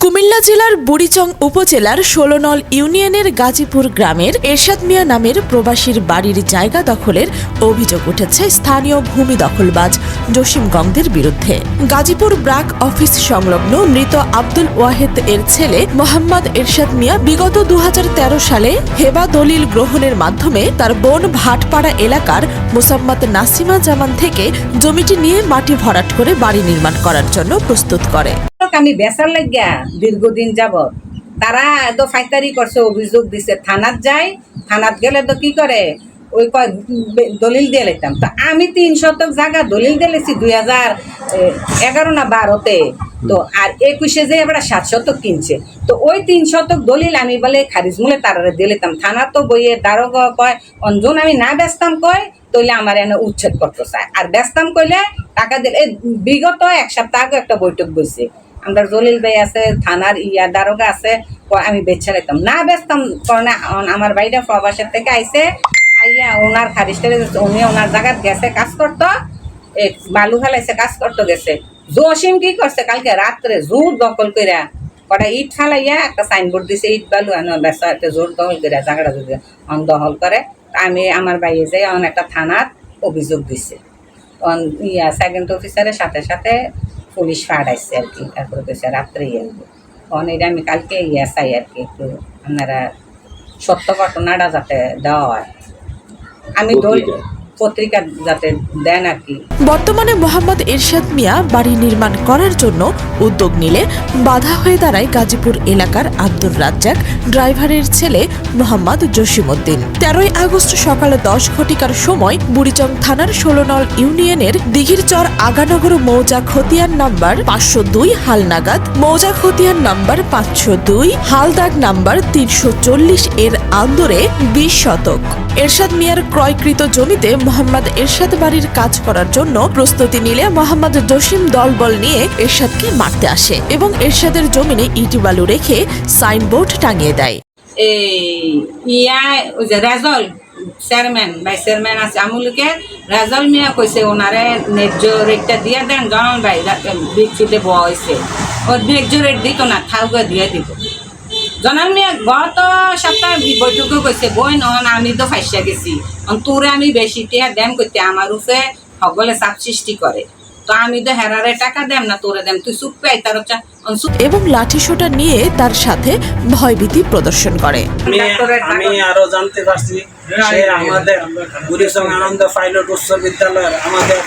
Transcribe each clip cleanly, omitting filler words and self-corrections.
কুমিল্লা জেলার বুড়িচং উপজেলার ১৬ নং ইউনিয়নের গাজীপুর গ্রামের এরশাদ মিয়া নামের প্রবাসীর বাড়ির জায়গা দখলের অভিযোগ উঠেছে স্থানীয় ভূমি দখলবাজ জসিম গংদের বিরুদ্ধে। গাজীপুর ব্রাক অফিস সংলগ্ন মৃত আব্দুল ওয়াহেদ এর ছেলে মোহাম্মদ এরশাদ মিয়া বিগত ২০১৩ সালে হেবা দলিল গ্রহণের মাধ্যমে তার বোন ভাটপাড়া এলাকার মোসাম্মদ নাসিমা জামান থেকে জমিটি নিয়ে মাটি ভরাট করে বাড়ি নির্মাণ করার জন্য প্রস্তুত করে। আমি বেচার লাগিয়া দীর্ঘদিন যাবত তারা তো ফাইতারি করছে, অভিযোগ দিছে, থানাত যায়, থানাত গেলে তো কি করে ওই কয় দলিল দিয়ে লেতাম। তো আমি ৩ শতক জায়গা দলিল দিয়ে লেছি ২০১১ না ১২-তে। তো আর ২১-এ যে এবার ৭ শতক কিনছে। তো ওই ৩ শতক দলিল আমি বলে খারিজ মূলে তারা দিয়ে লেতাম। থানা তো বইয়ে দারোগা কয় অঞ্জন আমি না বেচতাম কয় তৈলে আমার এনে উচ্ছেদ করতে চায়, আর বেচতাম কইলে টাকা দিলে। বিগত ১ সপ্তাহ আগে একটা বৈঠক বইছে, আমরা জলিল ভাই আছে, থানার দারোগা আছে, আমি বেচা লেতাম না, বেচতাম কারণ আমার ভাইটা প্রবাসের থেকে আইসে আইয়া ওনার খারিজটারে উনি ওনার জায়গায় গেছে কাজ করতো, বালু ফেলাইছে কাজ করতে গেছে। জসিম কি করছে কালকে রাত্রে জোর দখল কইরা কটা ইট ফেলাইয়া একটা সাইনবোর্ড দিছে, ইট বালু বেচা একটা জোর দখল কইরা জায়গাটা যদি দখল করে। আমি আমার বাইরে যাই একটা থানার অভিযোগ দিছে, সেকেন্ড অফিসারের সাথে সাথে পুলিশ ফাড়াইছে আর কি। তারপরে কেছে রাত্রে আর কি এটা আমি কালকে চাই আর কি, একটু আপনারা সত্য ঘটনাটা যাতে দেওয়া হয়, আমি পত্রিকা যাতে দেন আর কি। বর্তমানে মোহাম্মদ এরশাদ মিয়া বাড়ি নির্মাণ করার জন্য উদ্যোগ নিলে বাধা হয়ে দাঁড়ায় গাজীপুর এলাকার আব্দুর রাজ্জাক ড্রাইভারের ছেলে মোহাম্মদ জসিমউদ্দিন। ১৩ আগস্ট সকাল ১০ ঘটিকার সময় বুড়িচং থানার ১৬ নং ইউনিয়নের দিঘিরচর আগানগর মৌজা খতিয়ান নাম্বার ৫০২ হালনাগাদ, মৌজা খতিয়ান নাম্বার ৫০২ হালদাগ নাম্বার ৩৪০ এর আন্দরে ২০ শতক এরশাদ মিয়ার ক্রয়কৃত জমিতে মোহাম্মদ এরশাদ বাড়ির কাজ করার জন্য প্রস্তুতি নিলে মোহাম্মদ জসিম দলবল নিয়ে এরশাদকে মারতে আসে এবং এরশাদের জমিনে ইট বালু রেখে সাইনবোর্ড টাঙিয়ে দেয়। ওই যে রেজল চেয়ারম্যান ভাই চেয়ারম্যান আছে আমুলকে, রেজল মিয়া কইছে ওনারে ন্যায্য রেটটা দিয়ে দেন, জনল ভাই বিচ্ছিতে বয়া হয়েছে, ওর ন্যায্য রেট দিত না, থাউকে দিয়ে দিব। জনাল মিয়া গত সপ্তাহে বৈঠকে কইছে বই নহন আমি তো ফাইসা গেছি, তোরে আমি বেশি টিয়া দেন করতে আমার উপরে সকলে চাপ সৃষ্টি করে, তো আমি তো হেরারে টাকা দেম না তোরে দেম, তুই চুপ পাই তার এবং লাঠিসোঁটা নিয়ে তার সাথে ভয়ভীতি প্রদর্শন করে। আমি আরো জানতে পারছি সে আমাদের বুড়িচং আনন্দ পাইলট উচ্চ বিদ্যালয়ের আমাদের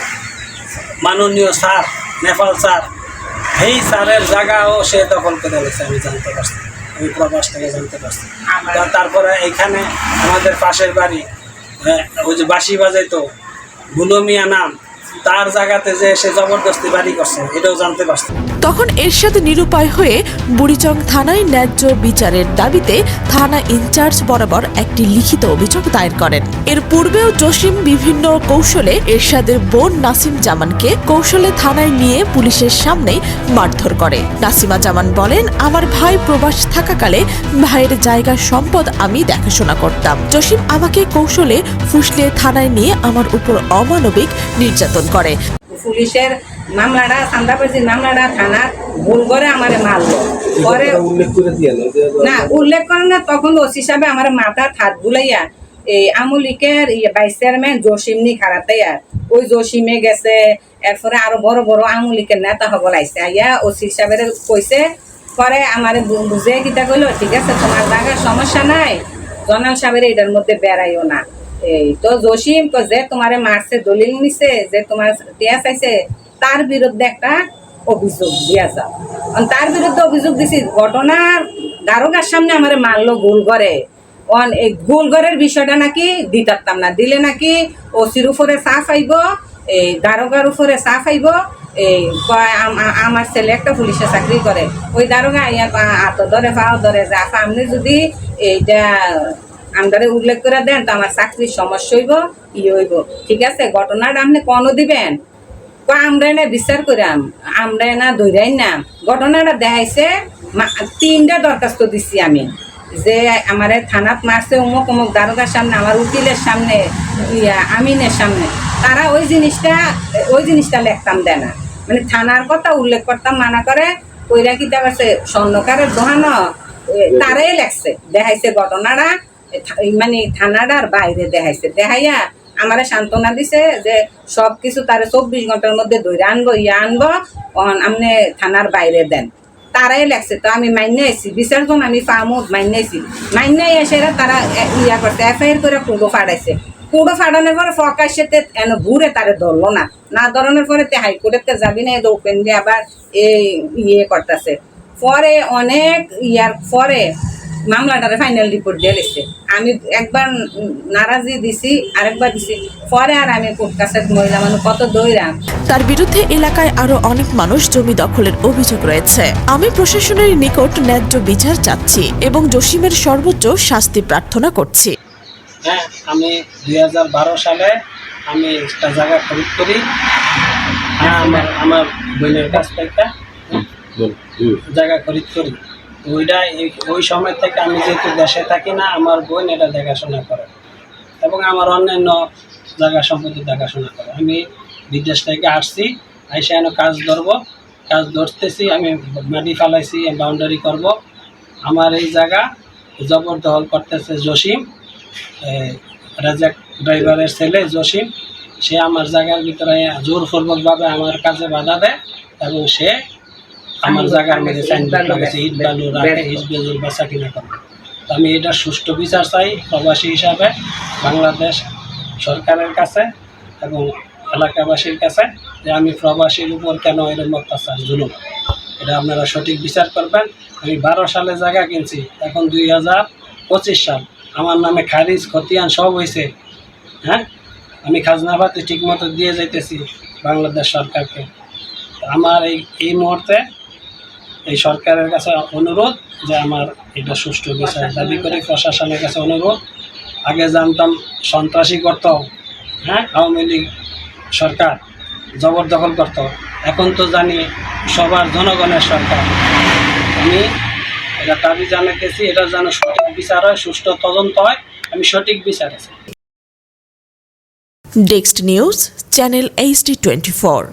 মাননীয় স্যার নেপাল স্যার, এই স্যারের জায়গাও সে দখল করে গেছে, আমি জানতে পারছি, আমি প্রবাস থেকে জানতে পারছি। তারপরে এখানে আমাদের পাশের বাড়ি ওই যে বাঁশি বাজাইতো বুলো মিয়া নাম, তার জায়গাতে যে সে জবরদস্তি বাড়ি করছে এটাও জানতে পারছে। তখন এরশাদ নিরুপায় হয়ে বুড়িচং থানায় ন্যায্য বিচারের দাবিতে থানা ইনচার্জ বরাবর একটি লিখিত অভিযোগ দায়ের করেন। এর পূর্বেও জসিম বিভিন্ন কৌশলে এরশাদের বোন নাসিম জামানকে কৌশলে থানায় নিয়ে পুলিশের সামনেই মারধর করে। নাসিমা জামান বলেন, আমার ভাই প্রবাস থাকাকালে ভাইয়ের জায়গা সম্পদ আমি দেখাশোনা করতাম। জসিম আমাকে কৌশলে ফুসলিয়ে থানায় নিয়ে আমার উপর অমানবিক নির্যাতন করে। পুলিশের মামলাটা চান্দাবাজির মামলাটা থানা ভুল করে আমারে মারলো, পরে না উল্লেখ করে না, তখন ওসি সাহেব আমার মাথা হাত বুলাইয়া এই আমুলিকের ভাইস চেয়ারম্যান জসিম নি খারাতাইয়া ওই জসিমে গেছে, এরপরে আরো বড় বড় আমুলিকের নেতা হবল আইসে আইয়া ওসি সাহেবের কইছে, পরে আমার বুঝে কিতা কইলো ঠিক আছে তোমার জায়গার সমস্যা নাই, জনাল সাহেবের এটার মধ্যে বেড়াইও না। এই তো জসিম যে তোমারে মারছে দলিল নিছে, যে তোমার টিয়া চাইছে, তার বিরুদ্ধে একটা অভিযোগ দিয়া যাও। তার বিরুদ্ধে অভিযোগ দিছি, ঘটনার দারোগার সামনে আমার মারলো গোল ঘরে, এই গোল ঘরের বিষয়টা নাকি দিতাম না, দিলে নাকি ওসির উপরে চাপ আইব, এই দারোগার উপরে চাপ আইব। এই আমার ছেলে একটা পুলিশে চাকরি করে, ওই দারোগা ইয়া হাত ধরে পাও ধরে যে আপা আপনি যদি এইটা আমাদের উল্লেখ করে দেন তো আমার চাকরির সমস্যা হইব, হইব, ঠিক আছে ঘটনাটা আপনি কোনো দিবেন, আমরা না বিচার করাম, আমরা না ধরাই না। ঘটনাটা দেখাইছে 3টা দরখাস্ত দিচ্ছি আমি, যে আমার থানাত মারছে অমুক অমুক দারোগার সামনে, আমার উকিলের সামনে, আমিনের সামনে, তারা ওই জিনিসটা লিখতাম দেয় না, মানে থানার কথা উল্লেখ করতাম মানা করে, কইরা কি দেখাচ্ছে স্বর্ণকারের দোহানো তারাই লাগছে দেখাইছে ঘটনাটা মানে থানাটার বাইরে দেখাইছে দেখাইয়া আমারে সান্ত্বনা দিছে যে সবকিছু তারে 24 ঘন্টার মধ্যে ধরে আনবো আনবো আপনি থানার বাইরে দেন তারাই লাগছে। তো আমি মাইনে আইছি বিচারজন আমি ফার্মত মাইনে আইছি মাইনে এসে তারা ইয়া করছে এফআইআর করে কুড়ো ফাটাইছে কুড়ো ফাটানোর পরে ফকাশে ঘুরে তারে ধরলো না ধরানোর পরে তে হাইকোর্টেতে যাবি না ওপেন দিয়ে আবার এই ইয়ে করতেছে পরে অনেক ইয়ার পরে মামলাটারে ফাইনাল রিপোর্ট দিয়ে দিচ্ছে। আমি একবার নারাজি দিছি আরেকবার দিছি পরে আর আমি কোর্ট কাছে মহিলা মানুষ কত দৌড়াম। তার বিরুদ্ধে এলাকায় আরো অনেক মানুষ জমি দখলের অভিযোগ রয়েছে। আমি প্রশাসনের নিকট ন্যায্য বিচার চাচ্ছি এবং জসিমের সর্বোচ্চ শাস্তি প্রার্থনা করছি। হ্যাঁ, আমি 2012 সালে আমি একটা জায়গা খরিদ করি। হ্যাঁ, আমার বোনের কাছ থেকে জায়গা খরিদ করি। ওই সময় থেকে আমি যেহেতু দেশে থাকি না, আমার বোন এটা দেখাশোনা করে এবং আমার অন্যান্য জায়গা সম্পত্তি দেখাশোনা করে। আমি বিদেশ থেকে আসছি, এসে কাজ ধরতেছি, আমি মাটি ফালাইছি, বাউন্ডারি করব। আমার এই জায়গা জবরদখল করতেছে জসিম, রাজাক ড্রাইভারের ছেলে জসিম। সে আমার জায়গার ভিতরে জোরপূর্বকভাবে আমার কাজে বাধা দেয় এবং সে আমার জায়গার মধ্যে সাইনবোর্ড লাগাইছে ইট বালু রাখে হিজবেজুর বেচা কিনা করবে। আমি এটা সুষ্ঠু বিচার চাই প্রবাসী হিসাবে বাংলাদেশ সরকারের কাছে এবং এলাকাবাসীর কাছে, যে আমি প্রবাসীর উপর কেন এরকম অত্যাচার জুলুম, এটা আপনারা সঠিক বিচার করবেন। আমি 12 সালে জায়গা কিনছি, এখন 2025 সাল, আমার নামে খারিজ খতিয়ান সব হয়েছে। হ্যাঁ, আমি খাজনাপাতি ঠিক মতো দিয়ে যাইতেছি বাংলাদেশ সরকারকে। আমার এই মুহূর্তে এই সরকারের কাছে অনুরোধ যে আমার এটা সুষ্ঠু বিচার দাবি করি। প্রশাসনের কাছে অনুরোধ, আগে জানতাম সন্ত্রাসী করত, হ্যাঁ, আওয়ামী লীগ সরকার জবরদখল করত, এখন তো জানি সবার জনগণের সরকার। আমি এটা দাবি জানাতেছি, এটা যেন সঠিক বিচার হয়, সুষ্ঠু তদন্ত হয়, আমি সঠিক বিচার আছি। Desk news, channel HD24।